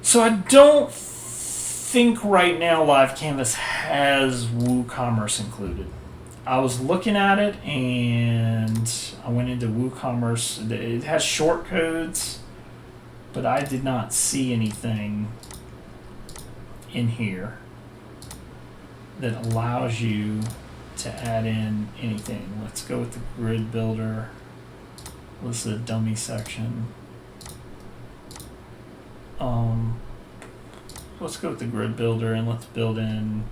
So I don't think right now Live Canvas has Woocommerce included. I was looking at it and I went into Woocommerce. It has short codes, but I did not see anything in here that allows you to add in anything. Let's go with the grid builder. This is a dummy section. Let's go with the grid builder and let's build in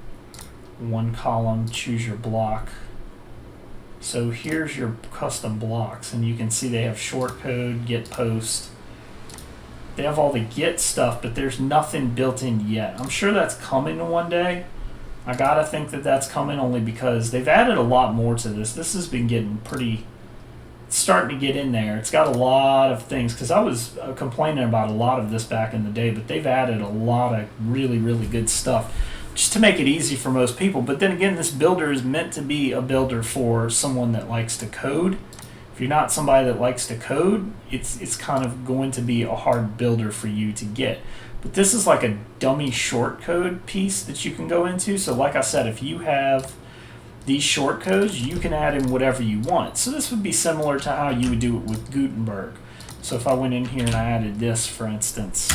one column, choose your block. So here's your custom blocks, and you can see they have short code, get post. They have all the get stuff, but there's nothing built in yet. I'm sure that's coming one day. I gotta think that that's coming only because they've added a lot more to this. This has been getting pretty, it's starting to get in there. It's got a lot of things, because I was complaining about a lot of this back in the day, but they've added a lot of really, really good stuff just to make it easy for most people. But then again, this builder is meant to be a builder for someone that likes to code. If you're not somebody that likes to code, it's kind of going to be a hard builder for you to get. But this is like a dummy short code piece that you can go into. So like I said, if you have these short codes, you can add in whatever you want. So this would be similar to how you would do it with Gutenberg. So if I went in here and I added this, for instance,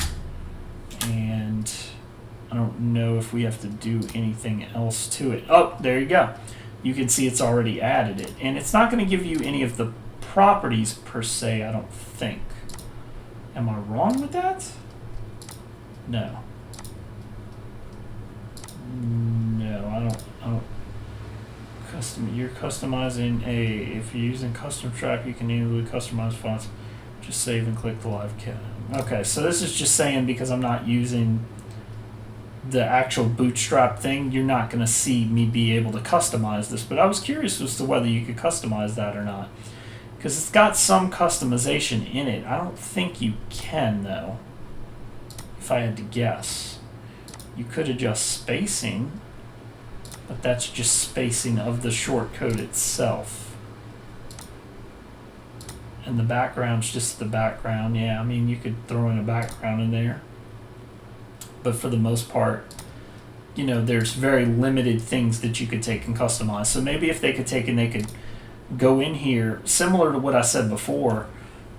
and I don't know if we have to do anything else to it. Oh, there you go. You can see it's already added it. And it's not going to give you any of the properties per se, I don't think. Am I wrong with that? No. you're customizing if you're using custom track, you can easily customize fonts. Just save and click the live cat. Okay, so this is just saying because I'm not using the actual Bootstrap thing, you're not going to see me be able to customize this. But I was curious as to whether you could customize that or not, because it's got some customization in it. I don't think you can, though, if I had to guess. You could adjust spacing, but that's just spacing of the shortcode itself. And the background's just the background. Yeah, I mean, you could throw in a background in there. But for the most part, you know, there's very limited things that you could take and customize. So maybe if they could take and they could go in here, similar to what I said before,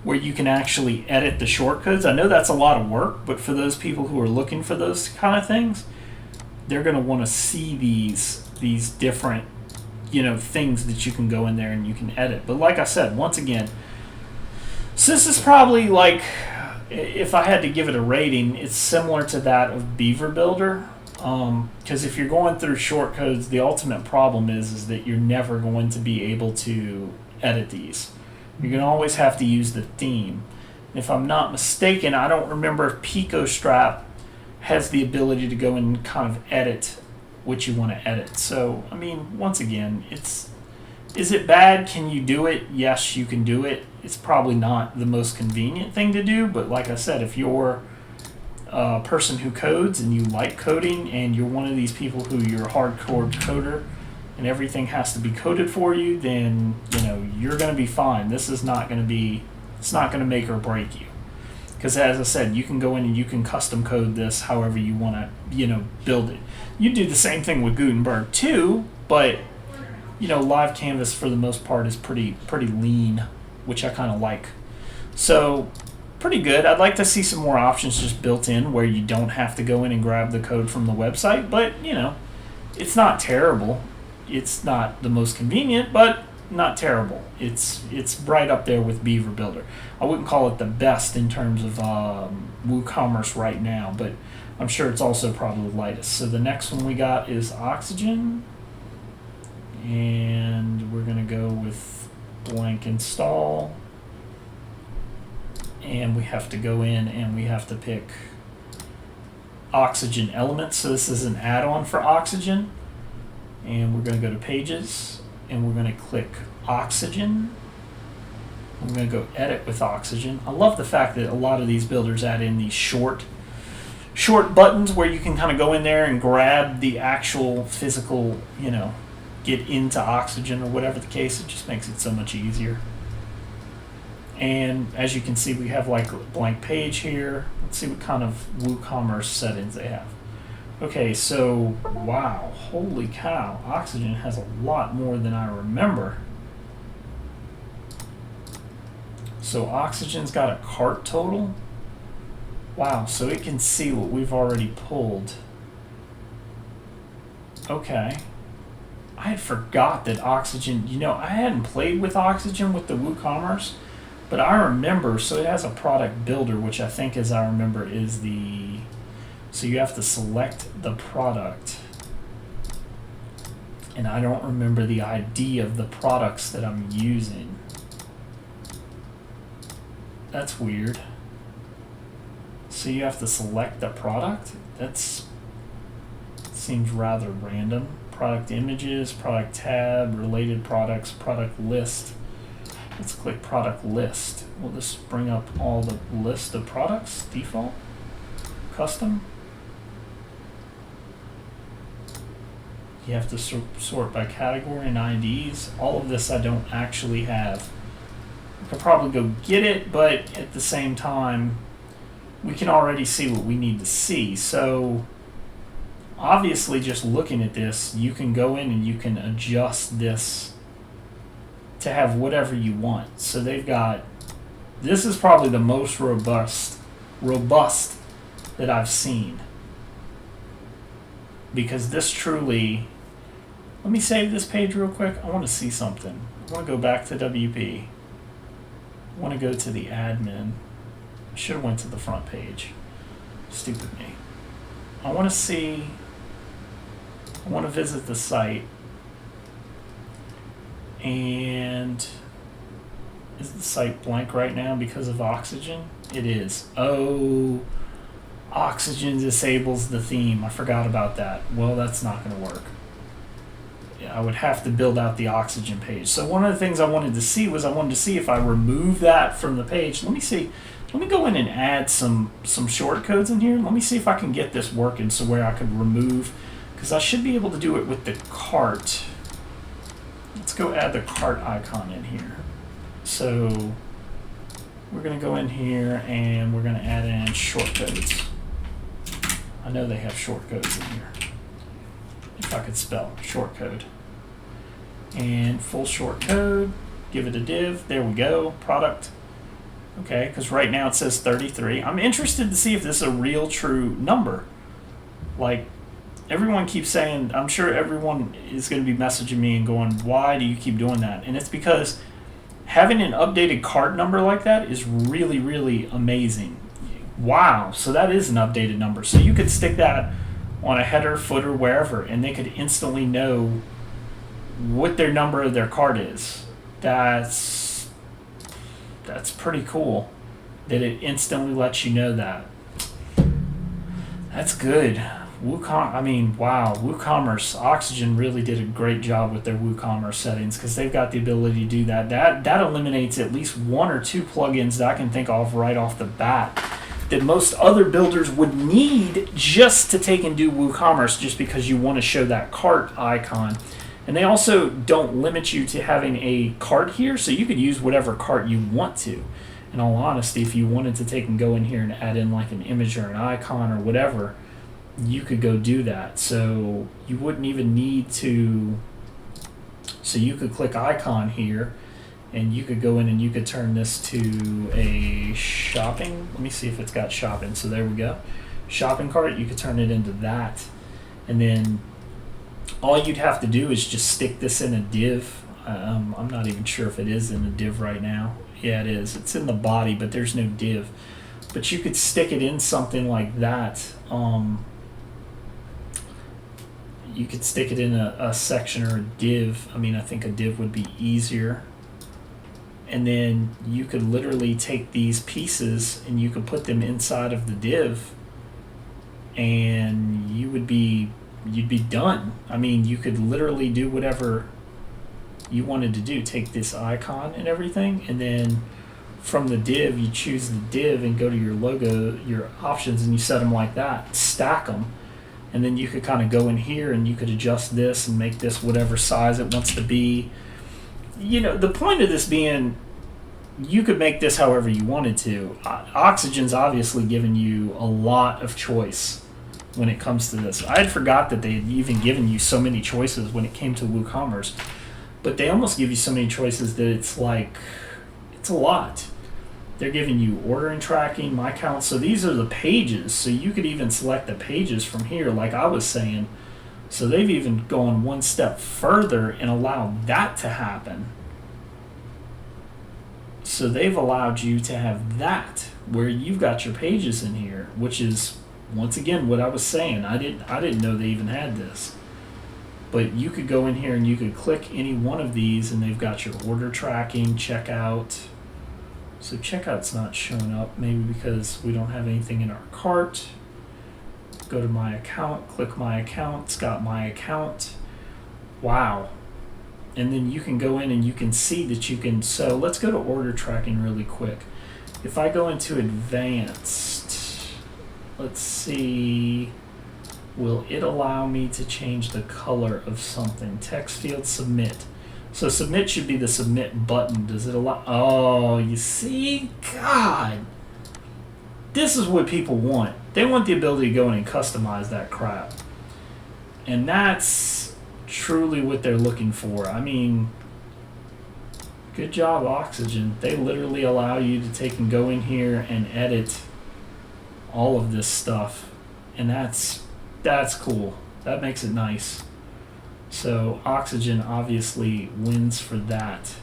where you can actually edit the shortcodes. I know that's a lot of work, but for those people who are looking for those kind of things, they're going to want to see these different, you know, things that you can go in there and you can edit. But like I said, once again, so this is probably like, if I had to give it a rating, it's similar to that of Beaver Builder. Because if you're going through shortcodes, the ultimate problem is that you're never going to be able to edit these. You're going to always have to use the theme. If I'm not mistaken, I don't remember if PicoStrap has the ability to go and kind of edit what you want to edit. So, I mean, once again, is it bad? Can you do it? Yes, you can do it. It's probably not the most convenient thing to do, but like I said, if you're a person who codes and you like coding and you're one of these people who you're a hardcore coder and everything has to be coded for you, then, you know, you're going to be fine. This is not going to be, it's not going to make or break you. Because as I said, you can go in and you can custom code this however you want to, you know, build it. You do the same thing with Gutenberg too, but, you know, Live Canvas for the most part is pretty lean, which I kind of like. So, pretty good. I'd like to see some more options just built in where you don't have to go in and grab the code from the website, but, you know, it's not terrible. It's not the most convenient, but not terrible. It's right up there with Beaver Builder. I wouldn't call it the best in terms of Woocommerce right now, but I'm sure it's also probably the lightest. So the next one we got is Oxygen, and we're going to go with blank install, and we have to go in and we have to pick Oxygen Elements. So this is an add-on for Oxygen, and we're going to go to Pages, and we're going to click Oxygen. We're going to go Edit with Oxygen. I love the fact that a lot of these builders add in these short buttons where you can kind of go in there and grab the actual physical, you know, get into Oxygen or whatever the case. It just makes it so much easier. And as you can see, we have like a blank page here. Let's see what kind of WooCommerce settings they have. Okay, so wow, holy cow, Oxygen has a lot more than I remember. So Oxygen's got a cart total. Wow, so it can see what we've already pulled. Okay. I had forgot that Oxygen, you know, I hadn't played with Oxygen with the WooCommerce, but I remember, so it has a product builder, which I think, as I remember, is the, so you have to select the product. And I don't remember the ID of the products that I'm using. That's weird. So you have to select the product? That's, seems rather random. Product images, product tab, related products, product list. Let's click product list. Will this bring up all the list of products? Default? Custom? You have to sort by category and IDs. All of this I don't actually have. I could probably go get it, but at the same time, we can already see what we need to see. So obviously, just looking at this, you can go in and you can adjust this to have whatever you want. So they've got, this is probably the most robust that I've seen. Because this truly, let me save this page real quick. I want to see something. I want to go back to WP. I want to go to the admin. I should have went to the front page. Stupid me. I want to see, I want to visit the site. And is the site blank right now because of Oxygen? It is. Oh, Oxygen disables the theme. I forgot about that. Well, that's not going to work. I would have to build out the Oxygen page. So one of the things I wanted to see was I wanted to see if I remove that from the page. Let me see. Let me go in and add some short codes in here. Let me see if I can get this working so where I could remove, because I should be able to do it with the cart. Let's go add the cart icon in here. So we're going to go in here and we're going to add in short codes. I know they have short codes in here. If I could spell short code. And full short code, give it a div. There we go. Product. Okay, because right now it says 33. I'm interested to see if this is a real true number. Like, everyone keeps saying, I'm sure everyone is going to be messaging me and going, why do you keep doing that? And it's because having an updated cart number like that is really, really amazing. Wow, so that is an updated number. So you could stick that on a header, footer, wherever, and they could instantly know what their number of their cart is. That's pretty cool that it instantly lets you know that. That's good. Woocommerce, Oxygen really did a great job with their Woocommerce settings because they've got the ability to do that. That eliminates at least one or two plugins that I can think of right off the bat that most other builders would need just to take and do WooCommerce, just because you want to show that cart icon. And they also don't limit you to having a cart here, so you could use whatever cart you want to. In all honesty, if you wanted to take and go in here and add in like an image or an icon or whatever, you could go do that. So you wouldn't even need to, so you could click icon here and you could go in and you could turn this to a shopping. Let me see if it's got shopping. So there we go. Shopping cart, you could turn it into that. And then all you'd have to do is just stick this in a div. I'm not even sure if it is in a div right now. Yeah, it is. It's in the body, but there's no div. But you could stick it in something like that. You could stick it in a section or a div. I mean, I think a div would be easier. And then you could literally take these pieces and you could put them inside of the div, and you'd be done. I mean, you could literally do whatever you wanted to do. Take this icon and everything, and then from the div, you choose the div and go to your logo, your options, and you set them like that, stack them. And then you could kind of go in here and you could adjust this and make this whatever size it wants to be. You know, the point of this being, you could make this however you wanted to. Oxygen's obviously given you a lot of choice when it comes to this. I had forgot that they had even given you so many choices when it came to WooCommerce, but they almost give you so many choices that it's like, it's a lot. They're giving you order and tracking, my count. So these are the pages. So you could even select the pages from here, like I was saying. So they've even gone one step further and allowed that to happen. So they've allowed you to have that where you've got your pages in here, which is once again what I was saying. I didn't know they even had this. But you could go in here and you could click any one of these and they've got your order tracking, checkout. So checkout's not showing up, maybe because we don't have anything in our cart. Go to my account, click my account, it's got my account. Wow. And then you can go in and you can see that you can, so let's go to order tracking really quick. If I go into advanced, let's see, will it allow me to change the color of something? Text field submit. So submit should be the submit button. Does it allow, oh, you see, God. This is what people want. They want the ability to go in and customize that crap. And that's truly what they're looking for. I mean, good job, Oxygen. They literally allow you to take and go in here and edit all of this stuff. And that's cool. That makes it nice. So Oxygen obviously wins for that.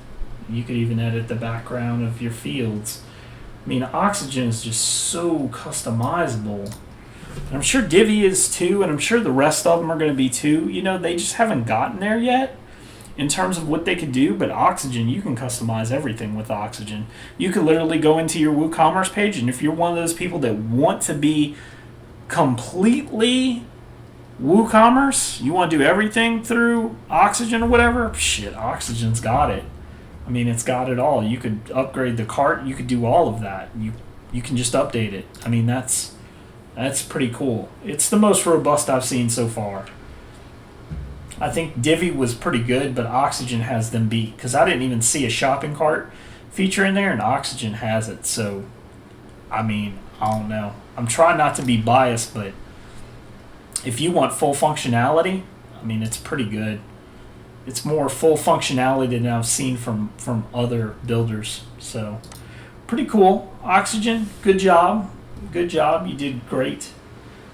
You could even edit the background of your fields. I mean, Oxygen is just so customizable. And I'm sure Divi is too, and I'm sure the rest of them are going to be too. You know, they just haven't gotten there yet. in terms of what they could do, but Oxygen, you can customize everything with Oxygen. You could literally go into your WooCommerce page, and if you're one of those people that want to be completely WooCommerce, you want to do everything through Oxygen or whatever, shit, Oxygen's got it. I mean, it's got it all. You could upgrade the cart. You could do all of that. You can just update it. I mean, that's pretty cool. It's the most robust I've seen so far. I think Divi was pretty good, but Oxygen has them beat, because I didn't even see a shopping cart feature in there, and Oxygen has it. So, I mean, I don't know. I'm trying not to be biased, but if you want full functionality, I mean, it's pretty good. It's more full functionality than I've seen from other builders. So, pretty cool. Oxygen, good job. Good job. You did great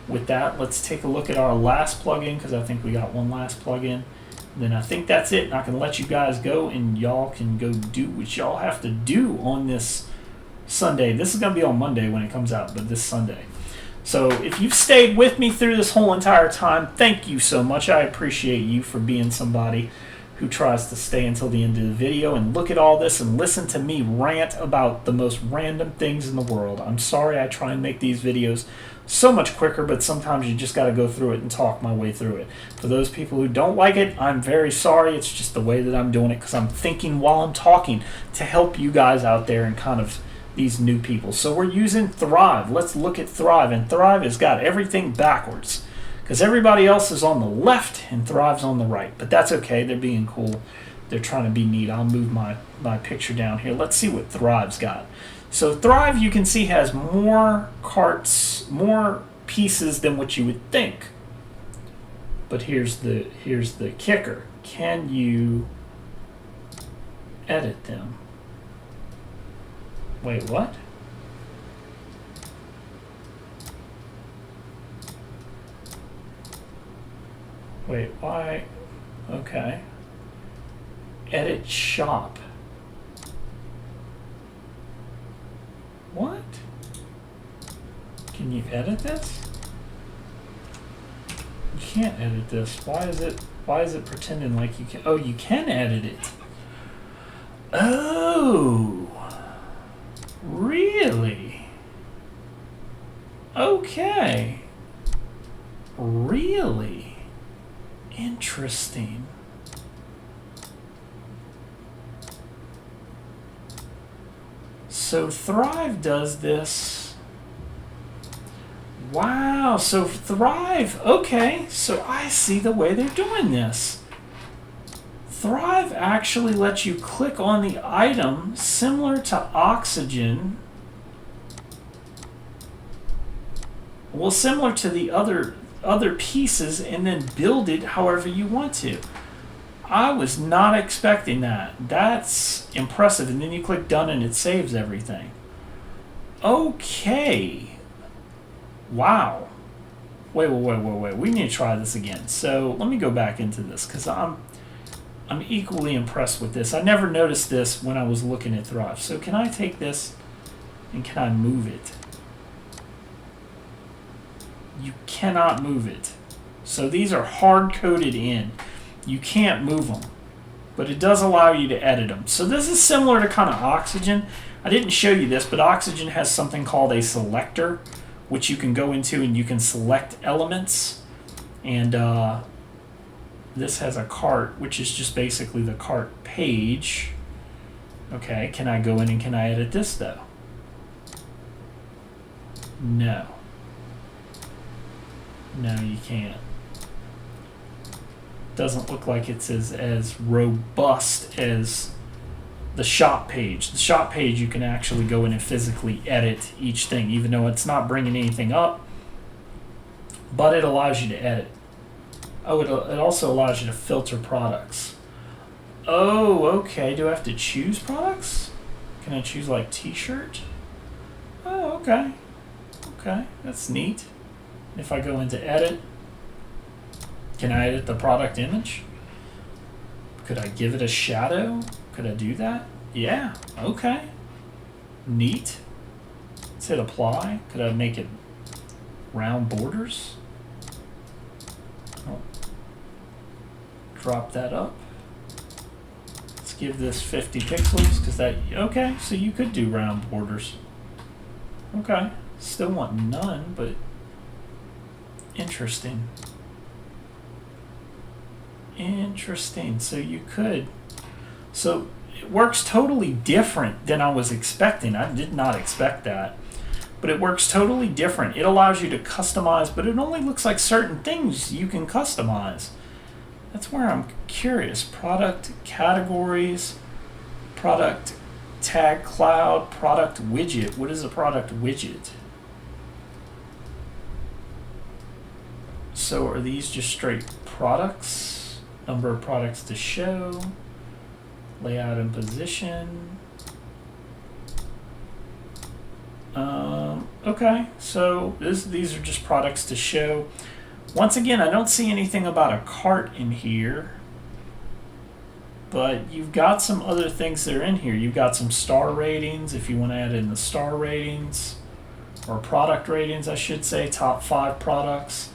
with that. Let's take a look at our last plugin, because I think we got one last plugin. Then I think that's it. And I can let you guys go, and y'all can go do what y'all have to do on this Sunday. This is going to be on Monday when it comes out, but this Sunday. So if you've stayed with me through this whole entire time, thank you so much. I appreciate you for being somebody who tries to stay until the end of the video and look at all this and listen to me rant about the most random things in the world. I'm sorry I try and make these videos so much quicker, but sometimes you just got to go through it and talk my way through it. For those people who don't like it, I'm very sorry. It's just the way that I'm doing it, because I'm thinking while I'm talking to help you guys out there and kind of these new people. So we're using Thrive. Let's look at Thrive, and Thrive has got everything backwards, because everybody else is on the left and Thrive's on the right. But that's okay. They're being cool. They're trying to be neat. I'll move my picture down here. Let's see what Thrive's got. So Thrive, you can see, has more carts, more pieces than what you would think. But here's the kicker. Can you edit them? Wait, what? Wait, why? Okay. Edit shop. What? Can you edit this? You can't edit this. Why is it pretending like you can? Oh, you can edit it. Oh. Really? Okay. Really? Interesting. So Thrive does this. Wow, so Thrive, okay, so I see the way they're doing this. Thrive actually lets you click on the item similar to Oxygen. Well, similar to the other pieces, and then build it however you want to. I was not expecting that. That's impressive. And then you click done and it saves everything. Okay. Wow. Wait. We need to try this again. So let me go back into this, because I'm equally impressed with this. I never noticed this when I was looking at Thrive. So can I take this and can I move it? You cannot move it. So these are hard-coded in. You can't move them, but it does allow you to edit them. So this is similar to kind of Oxygen. I didn't show you this, but Oxygen has something called a selector, which you can go into and you can select elements. And this has a cart, which is just basically the cart page. Okay, can I go in and can I edit this though? No. No, you can't. Doesn't look like it's as robust as the shop page. The shop page, you can actually go in and physically edit each thing, even though it's not bringing anything up, but it allows you to edit. Oh, it also allows you to filter products. Oh, okay. Do I have to choose products? Can I choose like t-shirt? Oh, okay. Okay, that's neat. If I go into edit, can I edit the product image? Could I give it a shadow? Could I do that? Yeah, okay. Neat. Let's hit apply. Could I make it round borders? Oh. Drop that up. give this 50 pixels because that, okay, so you could do round borders. Okay, still want none, but interesting. Interesting, so you could. So it works totally different than I was expecting. I did not expect that. But it works totally different. It allows you to customize, but it only looks like certain things you can customize. That's where I'm curious. Product categories, product tag cloud, product widget. What is a product widget? So are these just straight products? Number of products to show, layout and position. Okay, so these are just products to show. Once again, I don't see anything about a cart in here, but you've got some other things that are in here. You've got some star ratings if you want to add in the star ratings, or product ratings, I should say, top 5 products.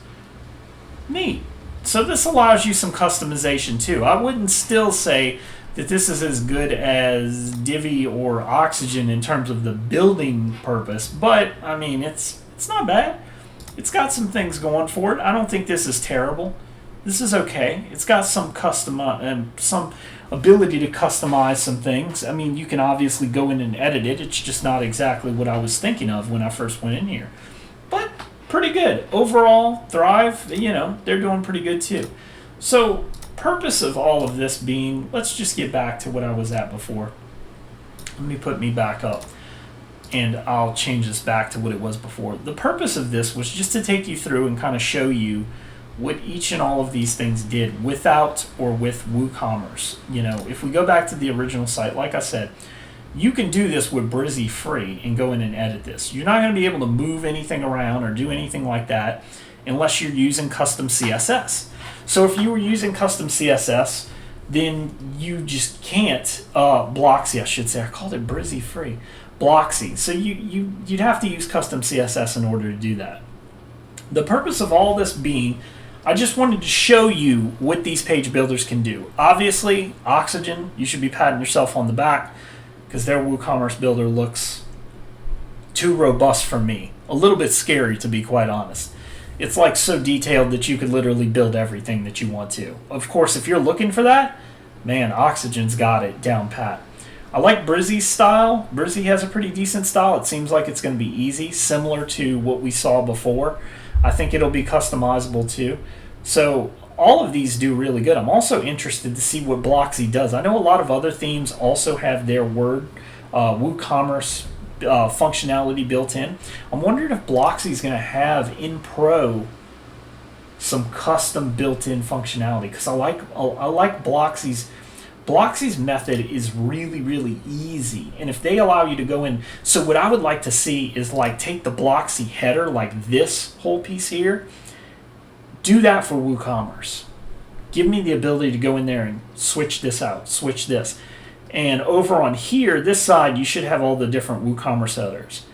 Neat. So this allows you some customization too. I wouldn't still say that this is as good as Divi or Oxygen in terms of the building purpose, but I mean it's not bad. It's got some things going for it. I don't think this is terrible. This is okay. It's got some some ability to customize some things. I mean, you can obviously go in and edit it. It's just not exactly what I was thinking of when I first went in here. But pretty good. Overall, Thrive, they're doing pretty good too. So purpose of all of this being, let's just get back to what I was at before. Let me put me back up and I'll change this back to what it was before. The purpose of this was just to take you through and kind of show you what each and all of these things did without or with WooCommerce. If we go back to the original site, like I said, you can do this with Blocksy free and go in and edit this. You're not going to be able to move anything around or do anything like that unless you're using custom CSS. So if you were using custom CSS, then you just can't, Blocksy, I should say. I called it Blocksy free. Blocksy. So you'd have to use custom CSS in order to do that. The purpose of all this being, I just wanted to show you what these page builders can do. Obviously, Oxygen, you should be patting yourself on the back because their WooCommerce builder looks too robust for me. A little bit scary, to be quite honest. It's like so detailed that you could literally build everything that you want to. Of course, if you're looking for that, man, Oxygen's got it down pat. I like Brizzy's style. Blocksy has a pretty decent style. It seems like it's going to be easy, similar to what we saw before. I think it'll be customizable too. So all of these do really good. I'm also interested to see what Blocksy does. I know a lot of other themes also have their WooCommerce functionality built in. I'm wondering if Blocksy is going to have in Pro some custom built-in functionality, because I like Blocksy's method is really, really easy. And if they allow you to go in, so what I would like to see is like take the Blocksy header, like this whole piece here, do that for WooCommerce. Give me the ability to go in there and switch this out, switch this. And over on here, this side, you should have all the different WooCommerce headers.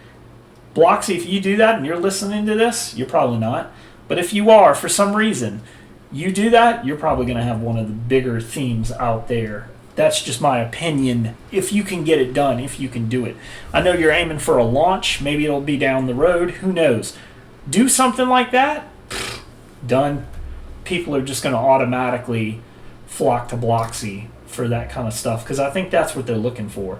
Blocksy, if you do that and you're listening to this, you're probably not. But if you are, for some reason, you do that, you're probably going to have one of the bigger themes out there. That's just my opinion. If you can get it done, if you can do it. I know you're aiming for a launch. Maybe it'll be down the road. Who knows? Do something like that. Done. People are just going to automatically flock to Blocksy for that kind of stuff, because I think that's what they're looking for.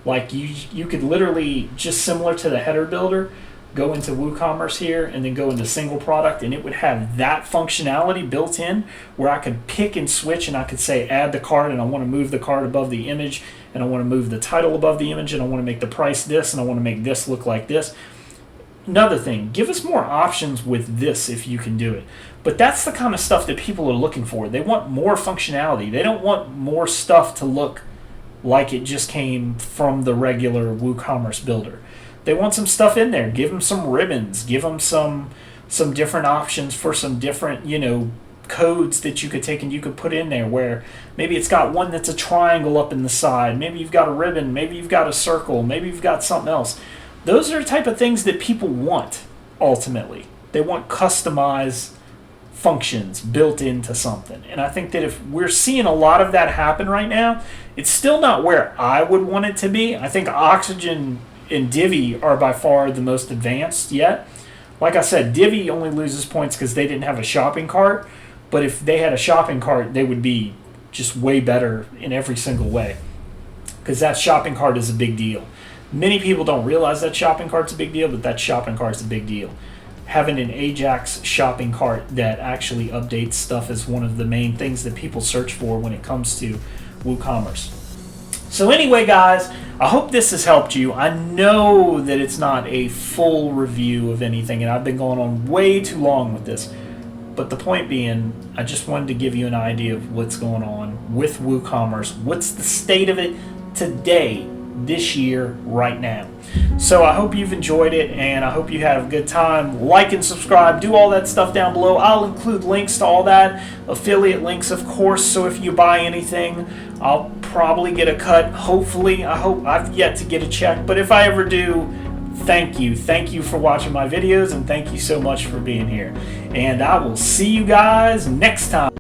Like you could literally, just similar to the header builder, go into WooCommerce here and then go into single product, and it would have that functionality built in where I could pick and switch, and I could say add the card, and I want to move the card above the image, and I want to move the title above the image, and I want to make the price this, and I want to make this look like this. Another thing, give us more options with this if you can do it. But that's the kind of stuff that people are looking for. They want more functionality. They don't want more stuff to look like it just came from the regular WooCommerce builder. They want some stuff in there. Give them some ribbons. Give them some different options for some different, codes that you could take and you could put in there, where maybe it's got one that's a triangle up in the side. Maybe you've got a ribbon. Maybe you've got a circle. Maybe you've got something else. Those are the type of things that people want, ultimately. They want customized functions built into something. And I think that if we're seeing a lot of that happen right now, it's still not where I would want it to be. I think Oxygen and Divi are by far the most advanced yet. Like I said, Divi only loses points because they didn't have a shopping cart. But if they had a shopping cart, they would be just way better in every single way. Because that shopping cart is a big deal. Many people don't realize that shopping cart's a big deal, but that shopping cart's a big deal. Having an Ajax shopping cart that actually updates stuff is one of the main things that people search for when it comes to Woocommerce. So anyway, guys, I hope this has helped you. I know that it's not a full review of anything, and I've been going on way too long with this. But the point being, I just wanted to give you an idea of what's going on with Woocommerce. What's the state of it today, this year, right now. So I hope you've enjoyed it, and I hope you had a good time. Like and subscribe, do all that stuff down below. I'll include links to all that, affiliate links, of course, so if you buy anything, I'll probably get a cut, hopefully. I hope. I've yet to get a check, but if I ever do, thank you. Thank you for watching my videos, and thank you so much for being here. And I will see you guys next time.